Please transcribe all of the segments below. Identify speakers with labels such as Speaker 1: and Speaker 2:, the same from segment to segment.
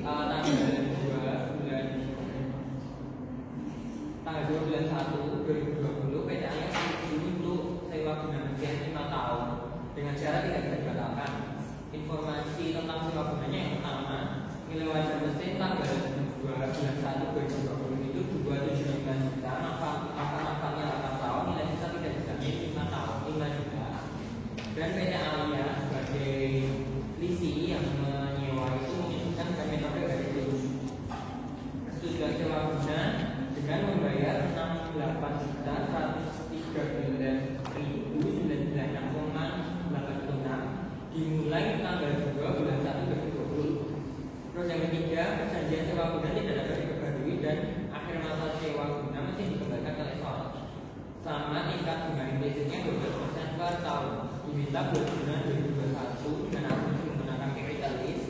Speaker 1: tanggal 2 bulan 1 2020 PT-nya setuju untuk sewa guna mesin 5 tahun dengan syarat tidak bisa dibatalkan. Informasi tentang sewa gunanya yang pertama, nilai wajar mesin tanggal 2 bulan 1 2020 itu 275 juta, manfaatnya 8 tahun, nilai sisa tidak dijamin 5 tahun 5 juta. Dan PT Alia sebagai lisi yang menyewa itu menunjukkan kami metode dari persetujuan sewa guna dengan membayar 68.113.996,86 dimulai tanggal 2 bulan 1 2020. Terus yang ketiga, perjanjian sewa guna tidak dapat diperbarui dan akhir masa sewa guna masih dikembalikan ke lessor sama tingkat bunga implisitnya 12% per tahun. Diminta buat guna 2021 dengan asumsi menggunakan capital lease.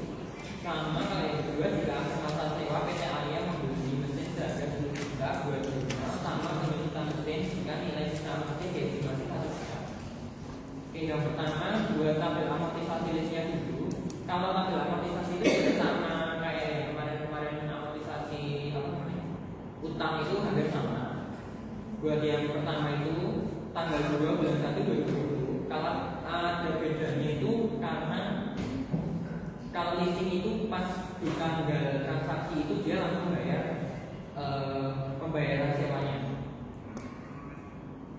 Speaker 1: Sama kalau yang kedua, jika akhir masa sewa PT Alia membeli mesin seharga 10 juta buat guna sama penyusutan mesin jika nilai sisa mesin diestimasi 1 juta. Oke, yang pertama buat tabel amortisasi listnya dulu. Kalau tabel amortisasi itu sama kayak kemarin amortisasi utang itu hampir sama. Buat yang pertama itu tanggal 2 bulan 1 2020. Kalau ada bedanya itu karena kalau leasing itu pas di tanggal transaksi itu dia langsung bayar pembayaran sewanya.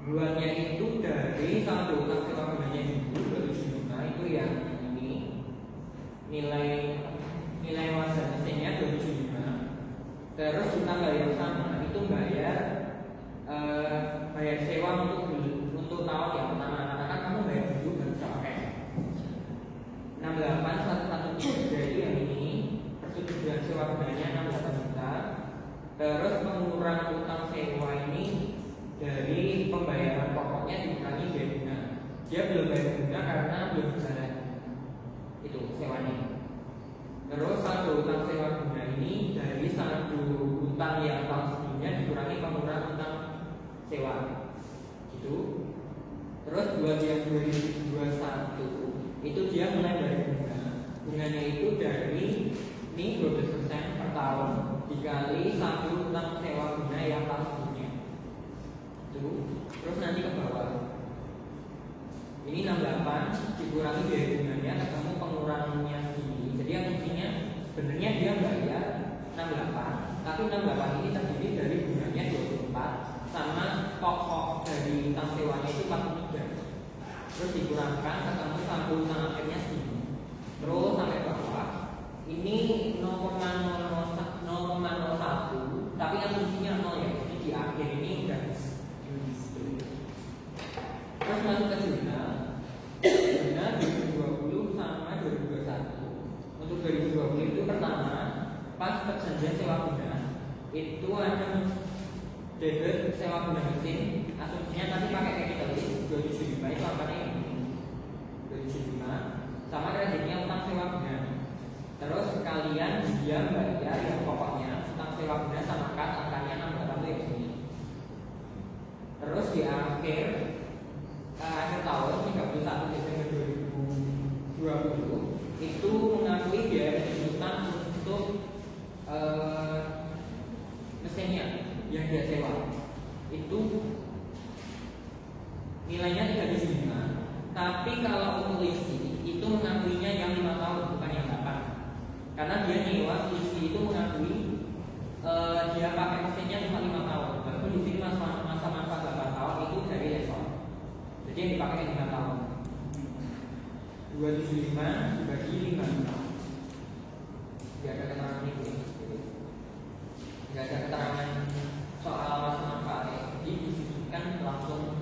Speaker 1: Buatnya itu dari saldo utang sewa gunanya dulu 275 itu yang ini nilai wajar mesinnya 275. Terus di tanggal yang sama itu bayar sewa untuk tahun yang pertama. Karena kamu bayar dulu baru bisa pakai 68.113 itu yang ini persetujuan sewa gunanya 68 juta. Terus pengurangan utang sewa ini dari pembayaran pokoknya dikurangi biaya guna. Dia belum bayar guna karena belum berjalan itu sewanya. Terus saldo utang sewa guna ini dari saldo utang yang tahun sebelumnya dikurangi pengurangan utang sewa gitu. Terus buat yang 2021 itu dia mulai dari bunga. Bunganya itu dari ini 12% per tahun dikali saldo utang sewa guna yang tahun sebelumnya. Itu. Terus nanti ke bawah. Ini 68 dikurangi biaya bunganya ketemu pengurangannya segini. Jadi asumsinya sebenarnya dia bayar 68, tapi 68 ini terdiri dari bunganya 24 sama pokok dari utang sewanya itu 43. Terus dikurangkan ketemu saldo utang akhirnya segini. Terus sampai bawah ini 0,01 tapi asumsinya 0 ya. Jadi di akhir ini udah terus masuk ke jurnal 2020 sama 2021. Untuk 2020 itu pertama pas perjanjian sewa guna itu ada debit sewa guna mesin, asumsinya tadi pakai capital lease 275 itu angkanya ini 275 sama kreditnya utang sewa guna. Terus kalian dia bayar yang pokoknya utang sewa guna sama kas angkanya 68 itu yang ini. Terus di akhir tahun 31 Desember 2020 itu mengakui biaya penjualan untuk mesinnya yang dia sewa itu nilainya 375, tapi kalau untuk lisi itu mengakuinya yang 5 tahun bukan yang 8 karena dia nyewa lisi itu mengakui dia pakai mesinnya cuma 5 tahun walaupun di sini masa manfaat 8 tahun itu dari lessor. Jadi yang dipakai 5 tahun 275 dibagi 5 tahun. Tidak ada keterangan itu ya. Tidak ada keterangan soal masa manfaatnya. Jadi disisihkan langsung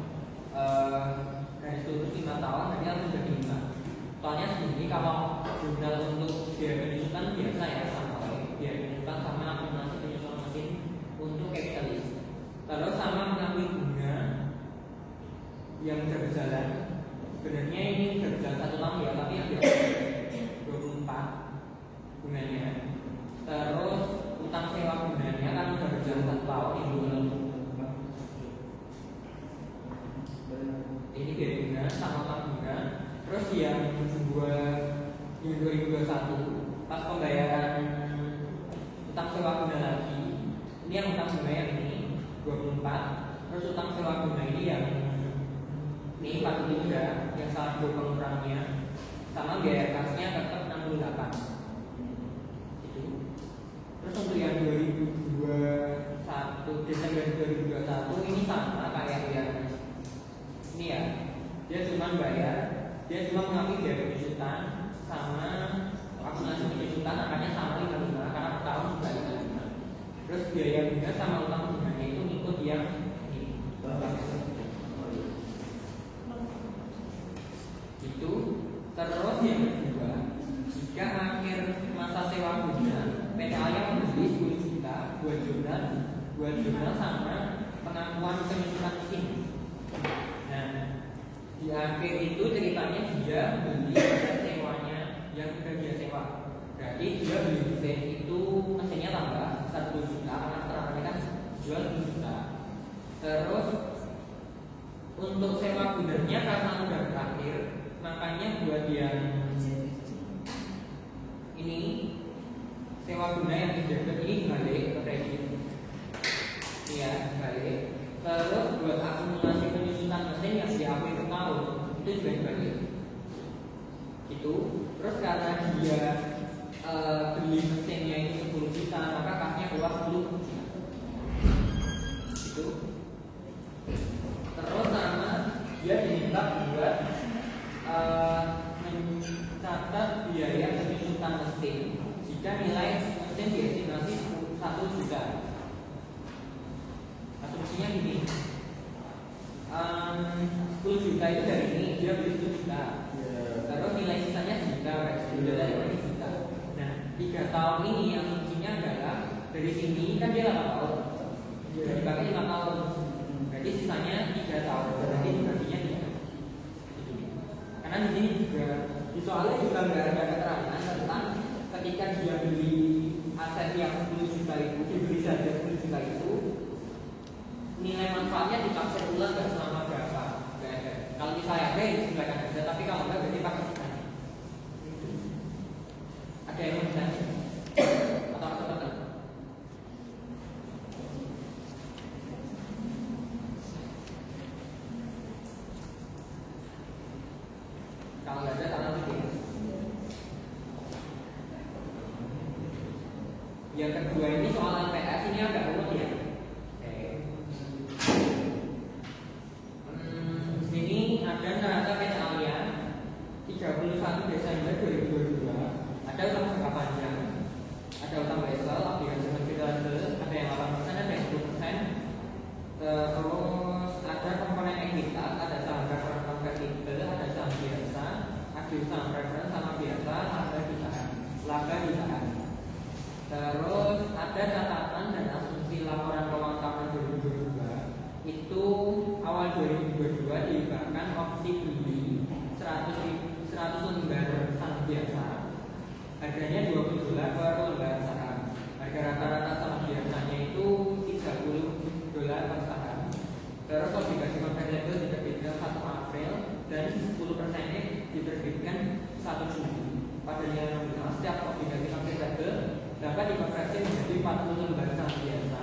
Speaker 1: garis lurus 5 tahun nanti langsung jadi 5. Soalnya sendiri kalau jurnal untuk biaya penyusutan biasa ya sama biaya penyusutan sama akumulasi penyusutan mesin untuk kapitalis. Terus sama mengakui bunga yang sudah berjalan. Sebenarnya ini sudah berjalan 1 tahun ya, tapi yang 24 bunganya. Terus utang sewa bunganya kan sudah berjalan 1 tahun ini belum. Ini biaya bunga sama utang bunga. Terus yang 2021 pas pembayaran utang sewa guna lagi. Ini yang utang guna yang ini 24. Terus utang sewa guna ini yang ini 43 yang saldo pengurangnya, sama biaya kasnya tetap 68. Itu. Terus untuk yang 2021 Desember 2021 ini sama kayak yang ini ya. Dia cuma mengakui biaya penyusutan sama akumulasi penyusutan angkanya sama 55 karena per tahun juga 55. Terus biaya bunga sama utang bunganya itu ikut yang ini. Itu. Terus yang kedua, jika akhir masa sewa guna PT Alya membeli 10 juta 2 jurnal sama pengakuan penyusutan mesin. Nah, di akhir itu ceritanya dia beli aset sewanya yang sudah dia sewa. Berarti dia beli mesin itu mesinnya tambah 1 juta karena keterangannya kan jual 10 juta. Terus untuk sewa gunanya karena udah berakhir, makanya buat yang ini sewa guna yang dijaga ini balik ke kredit. Iya, balik. Terus buat akumulasi penyusutan mesin yang diakui per tahun itu juga dibalik. Itu. Terus karena dia beli mesinnya ini 10 juta, maka kasnya keluar 10 juta. Itu. Terus sama dia diminta buat mencatat biaya penyusutan mesin jika nilai mesin diestimasi 1 juta. Asumsinya gini, 10 juta itu dari ini dia beli 10 juta, terus nilai sisanya sejuta, dari 10 juta. Nah, 3 tahun ini asumsinya adalah dari sini kan dia 8 tahun, dipakai 5 tahun, berarti sisanya 3 tahun, berarti dibaginya 3. Karena di sini juga di soalnya juga nggak ada keterangan tentang ketika dia beli aset yang 10 juta itu, dibeli saja 10 juta itu, nilai manfaatnya ditaksir ulang nggak selama berapa? Nggak ada. Kalau misalnya ada, itu silakan ada. Tapi kalau nggak, berarti pakai sisanya. Ada yang mau ditanya? Atau cepetan? Kalau nggak ada, tangan lagi. Yang kedua ini soal LPS ini agak rumit ya. Sini ada neraca PT Alya 31 Desember 2022. Ada utang jangka panjang, ada utang wesel, obligasi konvertible, ada yang 8%, ada yang 10%. Terus ada komponen ekuitas, ada saham preference konvertible, ada saham biasa, ada saham preference sama biasa, ada di saham laba di saham. Terus ada catatan dan asumsi laporan keuangan tahun 2022 itu awal 2022 diberikan opsi beli 100 lembar saham biasa, harganya $20 per lembar saham. Harga rata-rata saham biasanya itu $30 per saham. Terus obligasi konvertible diterbitkan 1 April dan 10%-nya diterbitkan 1 Juni. Pada nilai nominal setiap obligasi konvertible dapat dikonversi menjadi 40 lembar saham biasa.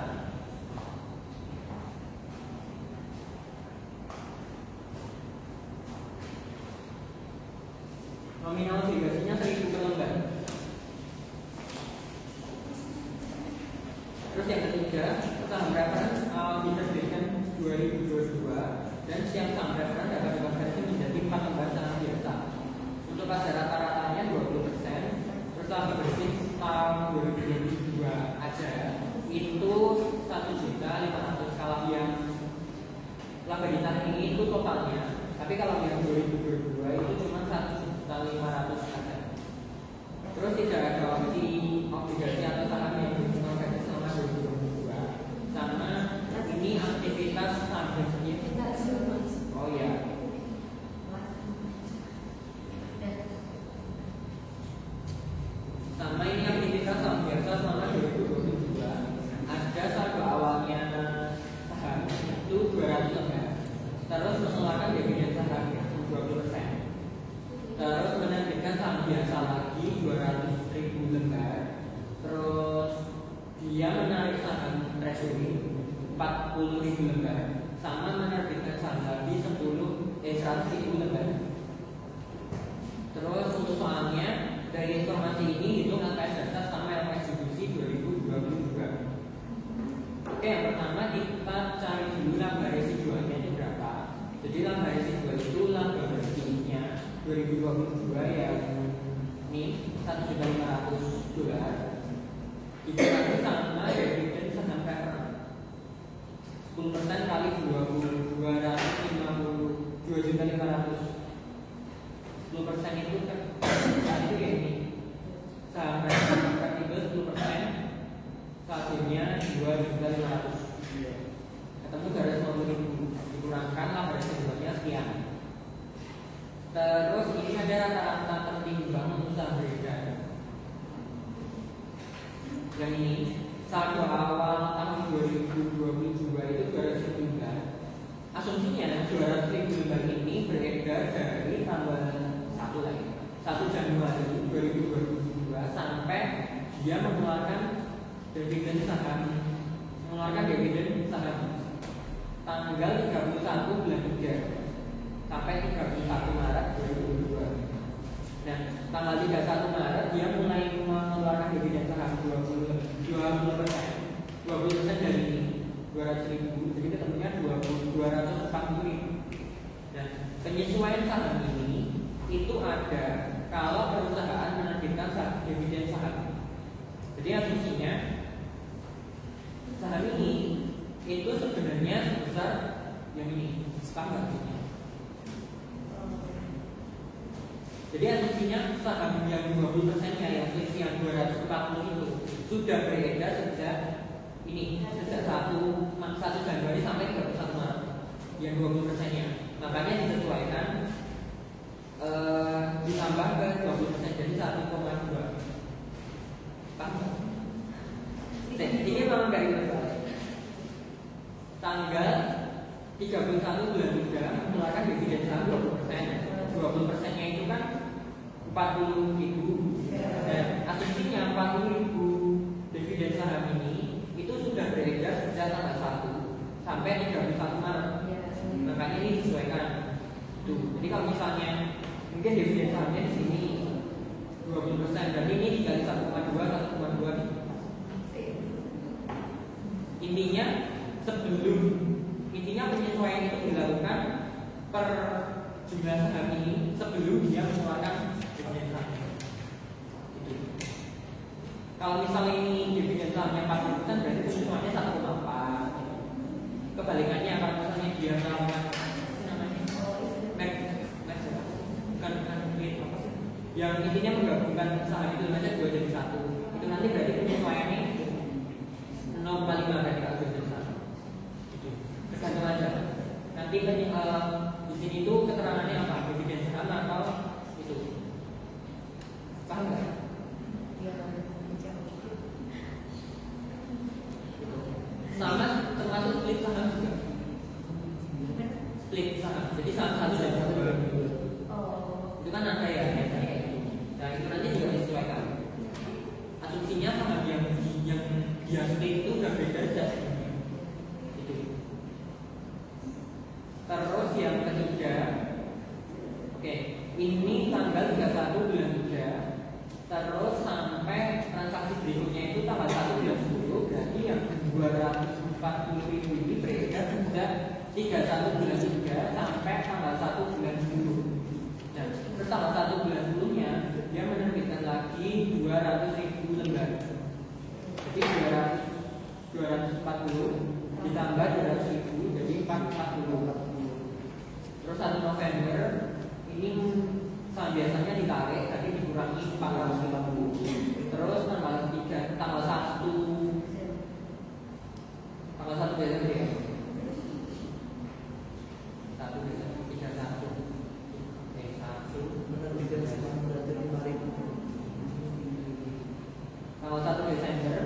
Speaker 1: Nominal obligasinya 1.000 per lembar. Terus yang ketiga, saham reference diterbitkan 2022 dan setiap saham reference dapat dikonversi menjadi 4 lembar saham biasa. Untuk pada rata-ratanya 20%. Terus laba bersih tahun 2022 aja itu 1.500.000. Kalau yang laba di tahun ini itu totalnya. Tapi kalau yang 2022 itu cuma 1.500.000 aja. Terus tidak ada opsi obligasi atau saham yang dikonversi selama 2022. Sama ini aktivitas saham bersih. Oh ya. Sama ini aktivitas saham biasa selama 2022. Ada saldo awalnya saham itu 200 lembar. Terus mengeluarkan dividen saham 20%. ribu lembar sama menerbitkan saham lagi 100.000 lembar. Terus untuk soalnya dari informasi ini hitung LKS dasar sama LKS distribusi 2022. Oke, yang pertama kita cari dulu laba residualnya itu berapa. Jadi laba residual itu laba bersihnya 2022 yang ini $1.500.000 dikali sama dividen saham preferred 10% kali 2.250.000 10% itu kan itu ya ini saham preferred itu 10% saldonya 2.500.000 ketemu 250.000 dikurangkan laba residualnya sekian. Terus ini ada rata-rata tertimbang usaha beredar. Yang ini saldo awal tahun 2022 itu 200.000 lembar. Asumsinya 200.000 lembar ini beredar dari tanggal 1 Januari 2022 sampai dia mengeluarkan dividen saham tanggal 31 bulan 3 sampai 31 Maret 2022. Nah, tanggal 31 Maret dia mulai mengeluarkan dividen saham 20% dari 200.000, jadi ketemunya 240.000. Nah, penyesuaian saham ini itu ada kalau perusahaan menerbitkan dividen saham. Jadi asumsinya saham ini itu sebenarnya sebesar yang ini standar. Jadi asumsinya saham yang 20%-nya yang selisih yang 240 itu sudah beredar sejak 1 Januari sampai 31 Maret yang 20%-nya. Makanya disesuaikan ditambah ke 20% jadi 1,2. Paham? Ini memang dari berbalik. Tanggal 31 bulan 3 mengeluarkan dividen saham 20%. 20%-nya itu kan 40.000. Dan asumsinya 40.000 dividen saham ini itu sudah beredar sejak tanggal 1 sampai 31 Maret. Makanya ini disesuaikan. Tuh. Jadi kalau misalnya mungkin dividen sahamnya di sini 20%, dan ini dikali 1,2. Intinya penyesuaian itu dilakukan per jumlah saham ini sebelum dia mengeluarkan dividen saham. Gitu. Kalau misalnya ini dividen sahamnya 40%, berarti penyesuaiannya 1,4. Kebalikannya kalau misalnya dia melakukan yang intinya menggabungkan saham itu namanya 2 jadi 1, itu nanti berarti penyesuaiannya 0,5 dari kalau jadi 1. Tergantung aja. Nanti di sini itu keterangannya apa? Dividen saham atau itu? Paham nggak? Sama termasuk split saham juga. Split saham. Jadi saham 1 dan 2. Itu kan ada ya. Nah itu nanti juga disesuaikan. Asumsinya saham yang dia split itu udah beda sejak sebelumnya. Itu. Terus yang ketiga, oke, ini tanggal 31 bulan 3. Terus sampai transaksi berikutnya itu tanggal 1 bulan 10. Berarti yang 240.000 ini beredar sejak 31 bulan 3 sampai tanggal 1 bulan 10. Nah, terus tanggal 1 bulan 10-nya dia menerbitkan lagi 200.000 lembar. Jadi 240 ditambah 200.000 jadi 440. Terus 1 November ini biasanya ditarik, tadi dikurangi 450. Terus tanggal 1 Desember ya. 1 Desember 31. Tanggal 1 Desember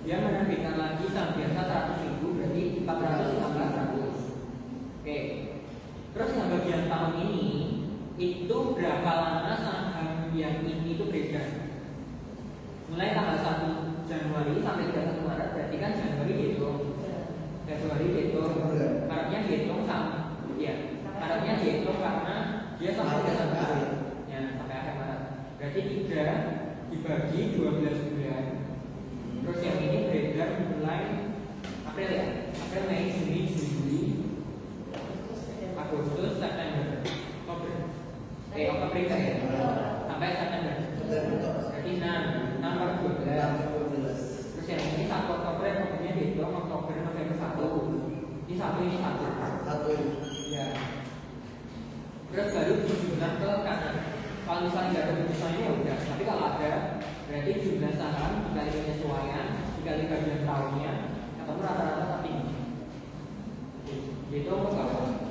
Speaker 1: dia menerbitkan lagi saham biasa 100.000, berarti 400 tambah 100. Oke. Terus yang bagian tahun ini itu berapa lama saham yang ini itu beredar? Mulai tanggal 1 Januari sampai 31 Maret, berarti kan Januari dihitung. Februari dihitung, Maretnya dihitung sama, ya, Maretnya dihitung karena dia sampai akhir, ya sampai akhir Maret. Berarti 3 dibagi 12 bulan. Terus yang ini beredar mulai April ya, April, Mei, Juni, Juli, Agustus, September, Oktober, Oktober ya, sampai September. Berarti 6 per 12. Terus yang ini 1 Oktober, kemudian dihitung Oktober, November 1. Ini 1. Ya. Terus baru dijumlah ke kanan. Kalau misalnya nggak ada penyesuaian ya udah. Tapi kalau ada, berarti jumlah saham dikali penyesuaian dikali bagian tahunnya ketemu rata-rata tapi ini. Itu ke bawah.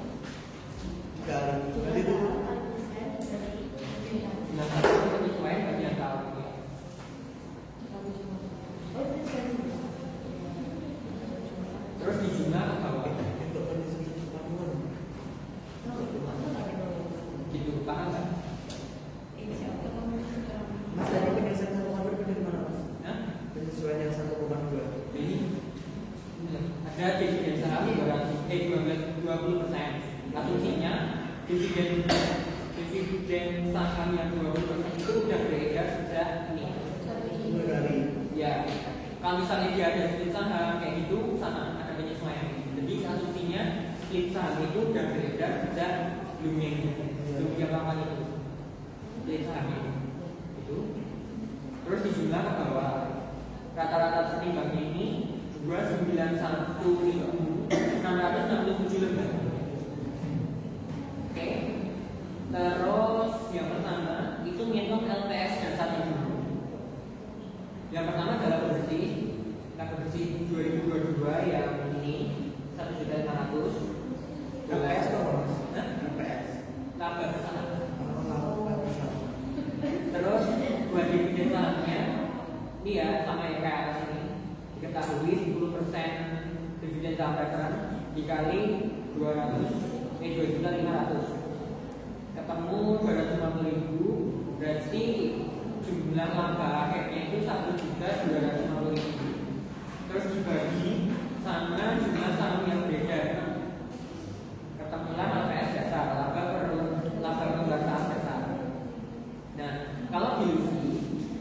Speaker 1: Jadi itu jumlah saham penyesuaian bagian tahunnya. Terus dijumlah ke bawah. Gitu, paham nggak?
Speaker 2: Mas tadi penyesuaian 1,2 dari mana mas? Penyesuaian yang 1,2
Speaker 1: ini ada dividen saham 20%. Asumsinya dividen saham yang 20% itu udah beredar sejak ini. Ya, kalau misalnya dia ada split saham kayak gitu sama ada penyesuaian. Jadi asumsinya split saham itu udah beredar sejak sebelum dia melakukan itu. Split saham itu. Terus dijumlah ke bawah. Rata-rata tertimbangnya ini 291.667 lembar. Oke. Terus yang pertama itu ngitung LPS dan satu dulu. Yang pertama adalah bersih. Laba bersih 2022 yang ini 1.500.000.
Speaker 2: LPS berapa mas?
Speaker 1: LPS. Laba bersama. Terus buat dividen sahamnya ini ya sama yang kayak atas ini diketahui 10% dividen saham reference dikali 2.500.000 ketemu 250.000 berarti jumlah laba akhirnya itu 1.250.000 terus dibagi sama jumlah saham yang beredar ketemulah LPS dasar laba per saham dasar. Nah kalau di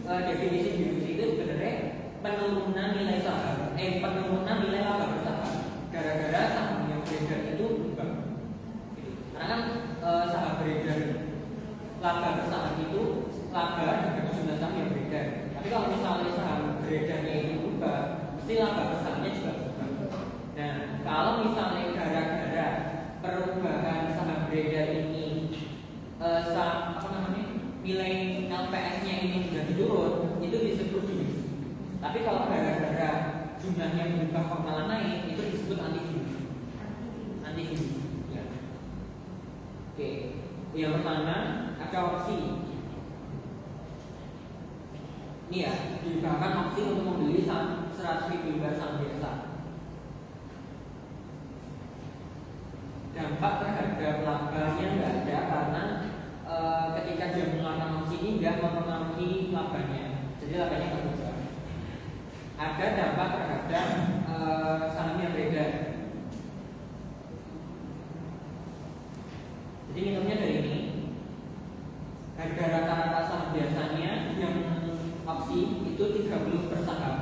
Speaker 1: definisi di Lucy itu sebenarnya penurunan nilai saham, penurunan nilai laba bersaham gara-gara saham yang beredar itu berubah. Karena kan saham beredar laba bersaham itu laba dengan jumlah saham yang beredar. Tapi kalau misalnya saham beredarnya itu berubah, mesti laba bersahamnya juga berubah. Nah, kalau misalnya gara-gara perubahan saham beredar ini nilai LPS-nya ini sudah turun, itu disebut divisi. Tapi kalau gara-gara jumlahnya berubah kok malah naik, itu disebut anti divisi. Ya. Oke, yang pertama ada opsi. Ini ya, digunakan opsi untuk membeli 100.000 lembar saham biasa. Dampak terhadap labanya nggak ada karena ketika dia mengeluarkan opsi ini nggak mempengaruhi labanya, jadi labanya nggak berubah. Ada dampak terhadap saham yang beredar. Jadi minumnya dari ini. Harga rata-rata saham biasanya yang opsi itu 30 per saham,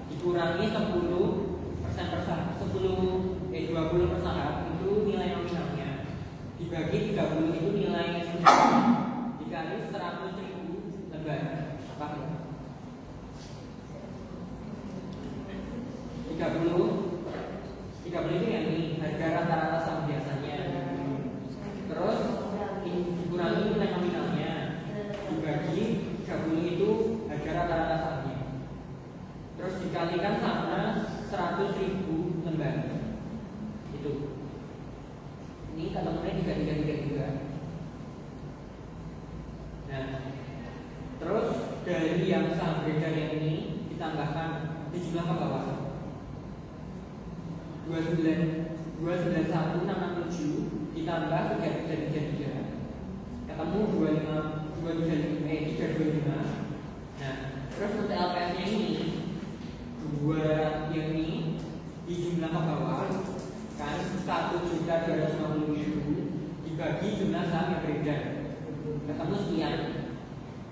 Speaker 1: dikurangi 10% per saham, 20 per saham itu nilai nominalnya, dibagi 30 itu nilai dikali 100.000 lembar. Apa? 30 itu yang ini harga rata-rata saham biasanya. Terus dikurangi nilai nominalnya, dibagi 30 itu harga rata-rata sahamnya. Terus dikalikan sama 100.000 lembar. Itu. Ini ketemunya 3. Nah, terus dari yang saham beredar yang ini ditambahkan dijumlah ke bawah 291.667 ditambah 333 ketemu 325. Nah, terus untuk LPS nya ini 2 yang ini dijumlah ke bawah 1.350.000 dibagi jumlah saham yang beredar, ketemu sekian.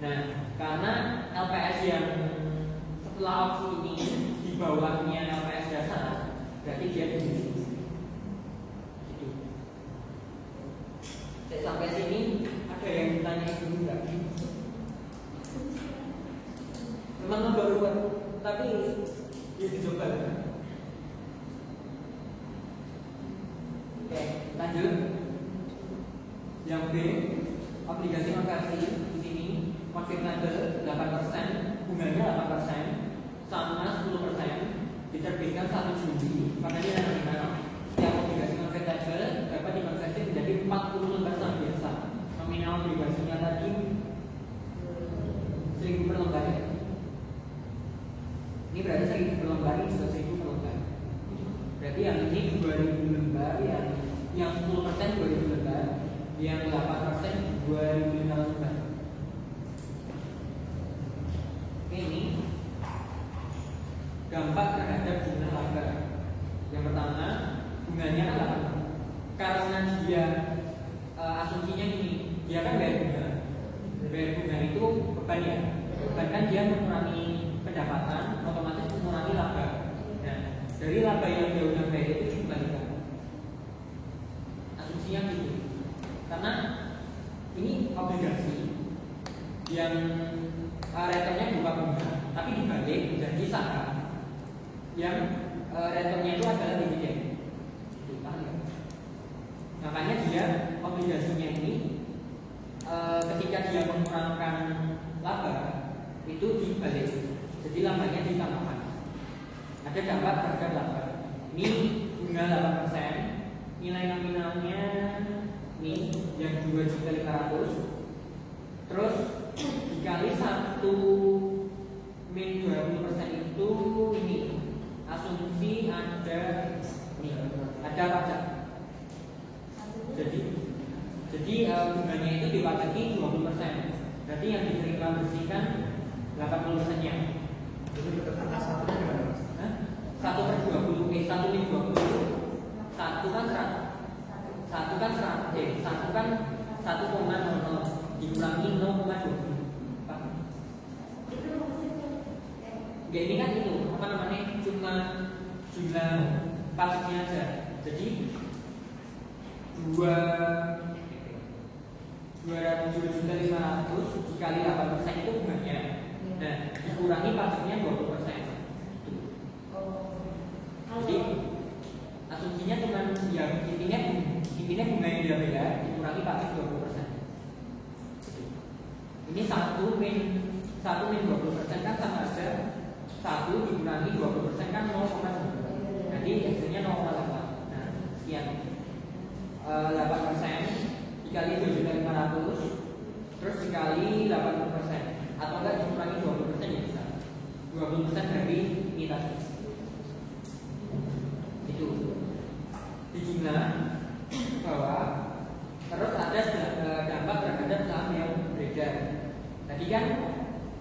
Speaker 1: Nah, karena LPS yang setelah opsi ini di bawahnya LPS dasar, berarti dia tinggi. Gitu. Sampai sini ada yang ditanya dulu nggak? Memang baru, tapi ya dicoba. Oke, lanjut. Yang B, obligasi konversi di sini konvertible 8%, bunganya 8%, sama 10%, diterbitkan 1 Juli. Makanya yang obligasi konvertible dapat dikonversi menjadi 40 lembar saham biasa. Nominal obligasinya tadi 1.000 per lembar ya. Ini berarti 1.000 per lembar, ini juga 1.000 per lembar. Berarti yang ini 2.000 lembar, yang 10% 2.000 lembar, yang 8% 2.500 lembar. Oke, ini dampak terhadap jumlah laba. Yang pertama, bunganya kan 8. Karena dia asumsinya gini, dia kan bayar bunga. Bayar bunga itu beban ya. Beban kan dia mengurangi pendapatan, otomatis mengurangi laba. Nah, dari laba yang dia udah bayar itu dikembalikan. Asumsinya gitu. Karena ini obligasi yang returnnya bukan bunga, tapi dibalik menjadi saham yang returnnya itu adalah dividen. Makanya dia obligasinya ini ketika dia mengurangkan laba itu dibalik, jadi labanya ditambahkan. Ada dampak terhadap laba. Ini bunga 8%, nilai nominalnya ini yang 2.500.000, terus dikali 1 min 20% itu ini asumsi ada ini ada pajak. Jadi bunganya itu dipajaki 20%. Berarti yang diterima bersihkan 80%-nya.
Speaker 2: Jadi angka satunya berapa?
Speaker 1: 1/20, 1 min 20. 1 kan 1,00 dikurangi 0,20. Ya ini kan itu apa namanya, cuma jumlah pajaknya aja. Jadi 200.500 dikali 8% itu bunganya. Nah, dikurangi pajaknya 20%. Jadi asumsinya cuma ya intinya bunga yang dia bayar dikurangi pajak 20%. Ini 1 min 20% kan sama aja 1 dikurangi 20% kan 0,2. Jadi hasilnya 0,8. Nah, sekian. 8% dikali 2.500.000 terus dikali 80%, atau enggak dikurangi 20% ya bisa 20% dari ini tadi. Itu di jumlah bawah. Terus ada dampak terhadap saham yang beredar. Tadi kan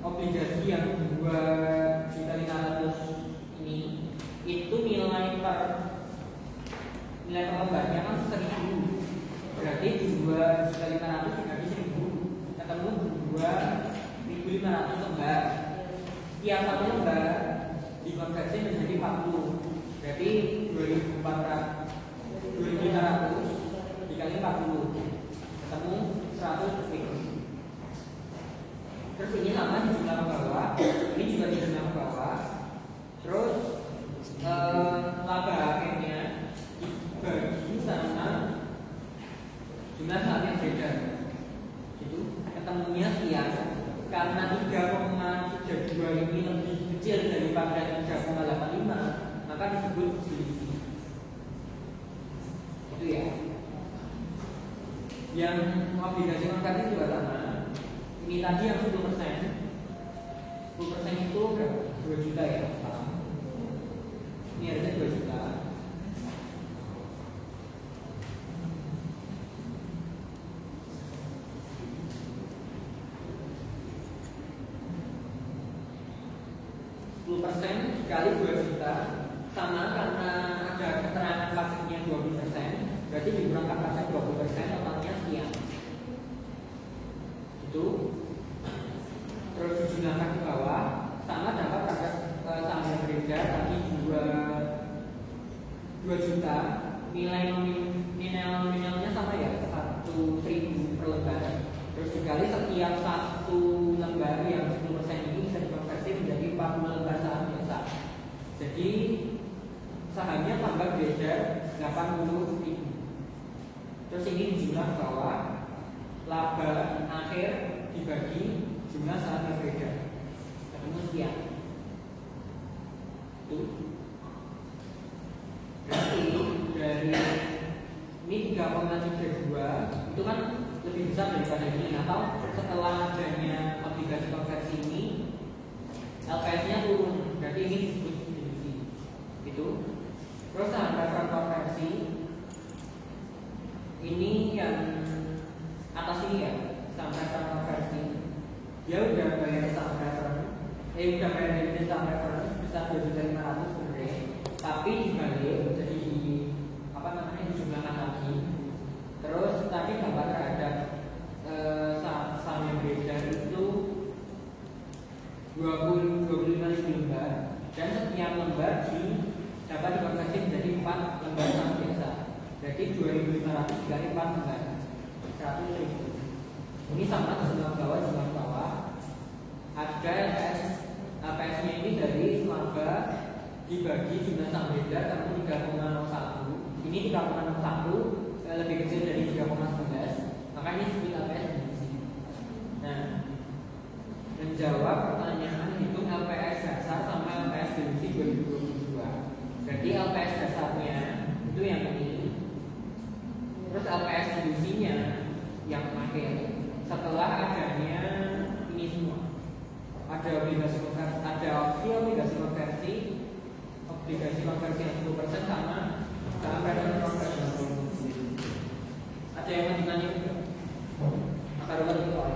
Speaker 1: obligasi yang 2.500.000 ini itu nilai per lembarnya kan 1.000. Berarti 2.500.000 dibagi 1.000 ketemu 2.500 lembar. Setiap satu lembar dikonversi menjadi 40. Berarti 2.500 dikali 40 ketemu 100 ribu. Terus ini sama di jumlah bawah, ini juga di jumlah bawah. Terus laba akhirnya dibagi sama jumlah saham yang beredar. Itu ketemunya sekian. Karena 3,32 ini lebih kecil daripada 3,85, maka disebut selisih. Itu ya. Yang obligasi konversi juga sama. Ini tadi yang 10%. 10% itu berapa? 2 juta ya. Ini harusnya 2 juta. Dikali 2 juta sama, karena ada keterangan pajaknya 20%, berarti dikurangkan pajak 20%, totalnya sekian. Itu. Terus dijumlahkan ke bawah, sama dapat pajak saham yang beredar tadi 2 juta, nilai nominalnya sama ya, 1.000 per lembar. Terus dikali setiap satu lembar yang 10% ini bisa dikonversi menjadi 40 lembar saham biasa. Jadi sahamnya tambah beredar 80.000. Terus ini dijumlah ke bawah, laba akhir dibagi jumlah saham yang beredar, ketemu sekian. Itu berarti dari ini 3,32 itu kan lebih besar daripada ini, atau setelah adanya obligasi konversi ini LPS-nya turun, berarti ini disebut deduksi. Itu. Terus saham preferred konversi ini yang atas ini ya, saham preferred konversi dia udah bayar saham preferred, udah bayar dividen saham preferred sebesar 2.500.000 sebenarnya, tapi dibalik jadi dijumlahkan lagi. Terus tadi gambar terhadap saham yang beredar itu 25.000 lembar, dan setiap lembar dapat dikonversi menjadi 4 lembar saham biasa. Jadi 2.500 dikali 4 lembar 100.000. Ini sama sebelah bawah. Ada LPS-nya ini dari laba dibagi jumlah saham beredar kamu 3,01. Ini 3,61 lebih kecil dari 3,11, makanya disebut LPS deduksi. Nah, menjawab pertanyaan hitung LPS dasar sama LPS deduksi 2022. Jadi LPS dasarnya itu yang ini, terus LPS deduksinya yang akhir setelah adanya ini semua. Ada obligasi konversi, ada opsi obligasi konversi yang 10% sama preferred konversi. Ada yang mau ditanya juga? Akar itu apa?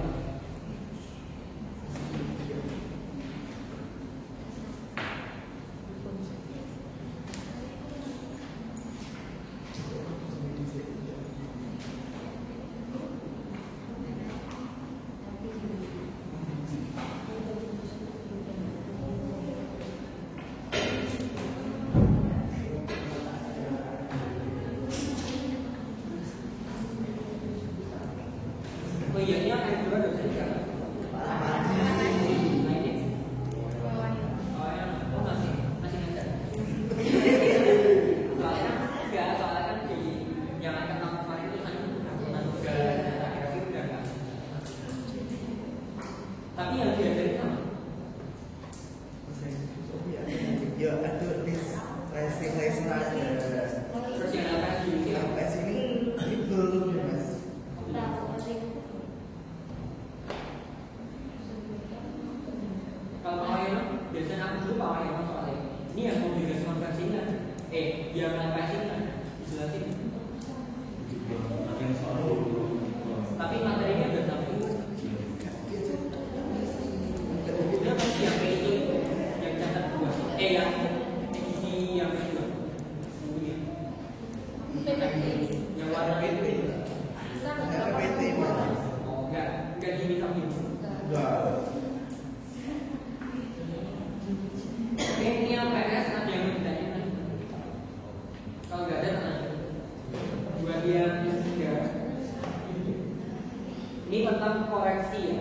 Speaker 1: Ini tentang koreksi ya.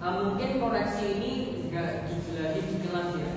Speaker 1: Mungkin koreksi ini nggak dijelasin di kelas ya.